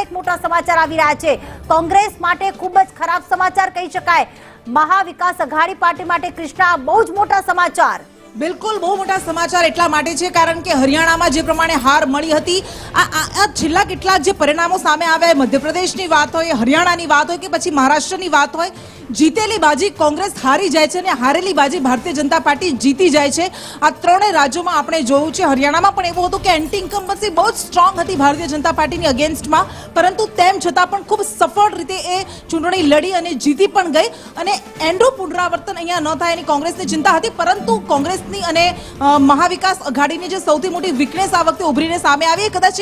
પણ એક મોટા સમાચાર આવી રહ્યા છે। કોંગ્રેસ માટે ખૂબ જ ખરાબ સમાચાર કહી શકાય। મહાવિકાસ અઘાડી પાર્ટી માટે કૃષ્ણા બહુ જ મોટા સમાચાર। बिल्कुल बहु मोटा समाचार એટલા માટે છે કારણ કે હરિયાણામાં જે પ્રમાણે હાર મળી હતી આ છેલ્લા કેટલા જે પરિણામો સામે આવ્યા મધ્યપ્રદેશની વાત હોય હરિયાણાની વાત હોય કે પછી મહારાષ્ટ્રની વાત હોય જીતેલી બાજી કોંગ્રેસ હારી જાય છે અને હારેલી બાજી ભારતીય જનતા પાર્ટી જીતી જાય છે। આ ત્રણેય રાજ્યોમાં આપણે જોયું છે હરિયાણામાં પણ એવું હતું કે એન્ટી ઇન્કમ્બન્સી બહુ જ સ્ટ્રોંગ હતી ભારતીય જનતા પાર્ટીની અગેન્સ્ટમાં પરંતુ તેમ છતાં પણ ખૂબ સફળ રીતે એ ચૂંટણી લડી અને જીતી પણ ગઈ અને એન્ડ્રુ પુનરાવર્તન અહીંયા ન થાય એની કોંગ્રેસની ચિંતા હતી પરંતુ કોંગ્રેસ મહાવિકાસ અઘાડીની જે સૌથી મોટી વીકનેસ આ વખતે ઉભરીને સામે આવી કદાચ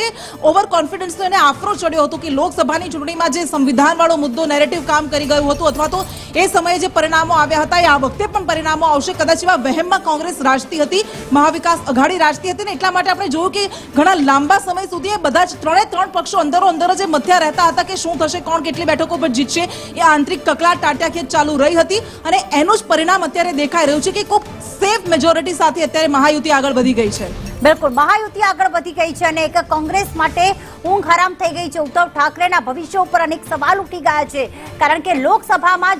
ઓવર કોન્ફિડન્સનો એને આફરો ચડ્યો હતો કે લોકસભાની ચૂંટણીમાં જે સંવિધાનવાળો મુદ્દો નેરેટિવ કામ કરી ગયું હતું અથવા તો એ સમયે જે પરિણામો આવ્યા હતા એ આ વખતે પણ પરિણામો આવશે કદાચ એવા વહેમમાં કોંગ્રેસ રાજતી હતી મહાવિકાસ અઘાડી રાજતી હતી ને એટલા માટે આપણે જોયું કે ઘણા લાંબા સમય સુધી એ બધા જ ત્રણ પક્ષો અંદરો અંદર જ મથ્યા રહેતા હતા કે શું થશે કોણ કેટલી બેઠકો પર જીતશે એ આંતરિક કકળાટ ટાટિયાખેંચ ચાલુ રહી હતી અને એનું જ પરિણામ અત્યારે દેખાઈ રહ્યું છે કે ખૂબ સેફ મેજોરિટી સાથે અત્યારે મહાયુતિ આગળ વધી ગઈ છે। बिल्कुल महायुति આગળ વધી ગઈ છે અને એક કોંગ્રેસ માટે ઊંઘ હરામ થઈ ગઈ છે। ઉદ્ધવ ઠાકરેના ભવિષ્ય ઉપર અનેક સવાલ ઉઠી ગયા છે કારણ કે લોકસભામાં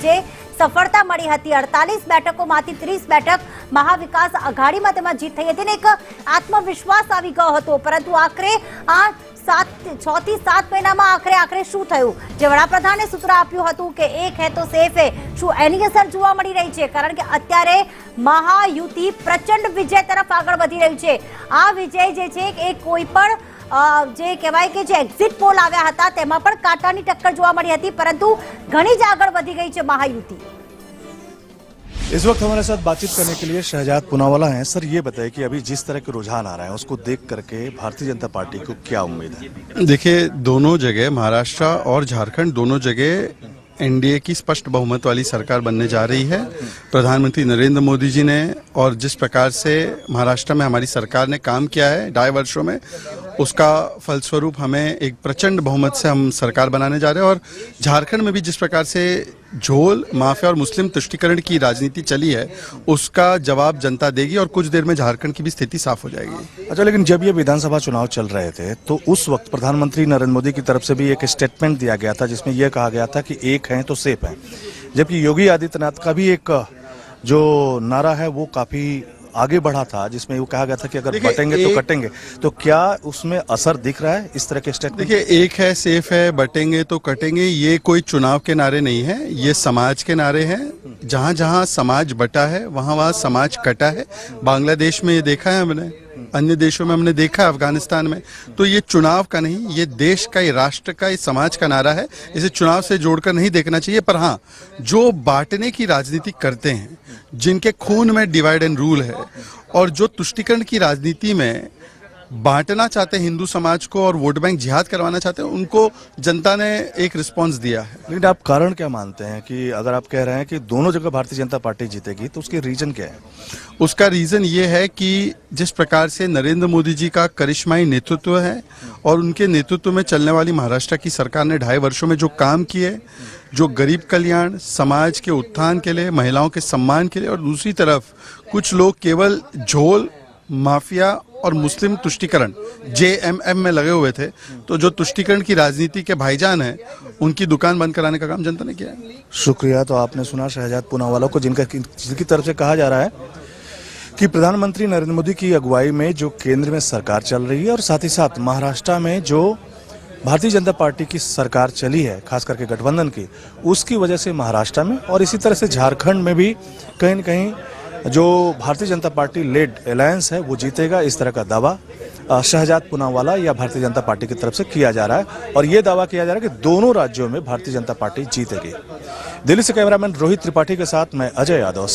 જે સફળતા મળી હતી 48 બેઠકોમાંથી 30 બેઠક મહાવિકાસ અઘાડીમાં તેમાં જીત થઈ હતી ને એક આત્મવિશ્વાસ આવી ગયો હતો પરંતુ આખરે આ 6 થી 7 મહિનામાં આખરે શું થયું જે વડાપ્રધાને સૂત્ર આપ્યું હતું કે એક હે તો સેફ હે શું એની અસર જોવા મળી રહી છે કારણ કે અત્યારે મહાયુતિ પ્રચંડ વિજય તરફ આગળ વધી રહ્યું છે। આ વિજય જે છે એ કોઈ પણ જે કહેવાય કે જે એક્ઝિટ પોલ આવ્યા હતા તેમાં પણ કાંટાની ટક્કર જોવા મળી હતી પરંતુ ઘણી જ આગળ વધી ગઈ છે મહાયુતિ। इस वक्त हमारे साथ बातचीत करने के लिए शहजाद पूनावाला हैं। सर ये बताइए कि अभी जिस तरह के रुझान आ रहे हैं उसको देख करके भारतीय जनता पार्टी को क्या उम्मीद है? देखिए दोनों जगह महाराष्ट्र और झारखंड दोनों जगह एनडीए की स्पष्ट बहुमत वाली सरकार बनने जा रही है। प्रधानमंत्री नरेंद्र मोदी जी ने और जिस प्रकार से महाराष्ट्र में हमारी सरकार ने काम किया है 2.5 वर्षों में उसका फलस्वरूप हमें एक प्रचंड बहुमत से हम सरकार बनाने जा रहे हैं और झारखंड में भी जिस प्रकार से झोल माफिया और मुस्लिम तुष्टीकरण की राजनीति चली है उसका जवाब जनता देगी और कुछ देर में झारखंड की भी स्थिति साफ हो जाएगी। अच्छा लेकिन जब ये विधानसभा चुनाव चल रहे थे तो उस वक्त प्रधानमंत्री नरेंद्र मोदी की तरफ से भी एक स्टेटमेंट दिया गया था जिसमें यह कहा गया था कि एक है तो सेफ है जबकि योगी आदित्यनाथ का भी एक जो नारा है वो काफी आगे बढ़ा था जिसमें वो कहा गया था कि अगर बटेंगे तो कटेंगे तो क्या उसमें असर दिख रहा है इस तरह के स्टेटमेंट? देखिए एक है सेफ है बटेंगे तो कटेंगे ये कोई चुनाव के नारे नहीं है ये समाज के नारे हैं। जहां जहां समाज बटा है वहां वहां समाज कटा है। बांग्लादेश में ये देखा है हमने अन्य देशों में हमने देखा है अफगानिस्तान में। तो ये चुनाव का नहीं ये देश का ये राष्ट्र का ये समाज का नारा है इसे चुनाव से जोड़कर नहीं देखना चाहिए। पर हाँ जो बांटने की राजनीति करते हैं जिनके खून में डिवाइड एंड रूल है और जो तुष्टीकरण की राजनीति में बांटना चाहते हैं हिंदू समाज को और वोट बैंक जिहाद करवाना चाहते हैं उनको जनता ने एक रिस्पांस दिया है। लेकिन आप कारण क्या मानते हैं कि अगर आप कह रहे हैं कि दोनों जगह भारतीय जनता पार्टी जीतेगी तो उसके रीजन क्या है? उसका रीजन ये है कि जिस प्रकार से नरेंद्र मोदी जी का करिश्माई नेतृत्व है और उनके नेतृत्व में चलने वाली महाराष्ट्र की सरकार ने 2.5 वर्षों में जो काम किए जो गरीब कल्याण समाज के उत्थान के लिए महिलाओं के सम्मान के लिए और दूसरी तरफ कुछ लोग केवल झोल माफिया और मुस्लिम तुष्टीकरण JMM में लगे हुए थे तो जो तुष्टीकरण की राजनीति के भाईजान हैं उनकी दुकान बंद कराने का काम जनता ने किया है। शुक्रिया। तो आपने सुना शहजाद पूनावाला को जिनकी तरफ से कहा जा रहा है कि प्रधानमंत्री नरेंद्र मोदी की अगुवाई में जो केंद्र में सरकार चल रही है और साथ ही साथ महाराष्ट्र में जो भारतीय जनता पार्टी की सरकार चली है खास करके गठबंधन की उसकी वजह से महाराष्ट्र में और इसी तरह से झारखंड में भी कहीं न कहीं जो Bharatiya Janata party lead alliance है वो जीतेगा इस तरह का दावा शहजाद पूनावाला या भारतीय जनता पार्टी की तरफ से किया जा रहा है और ये दावा किया जा रहा है कि दोनों राज्यों में भारतीय जनता पार्टी जीतेगी। दिल्ली से कैमरामैन रोहित त्रिपाठी के साथ मैं अजय यादव।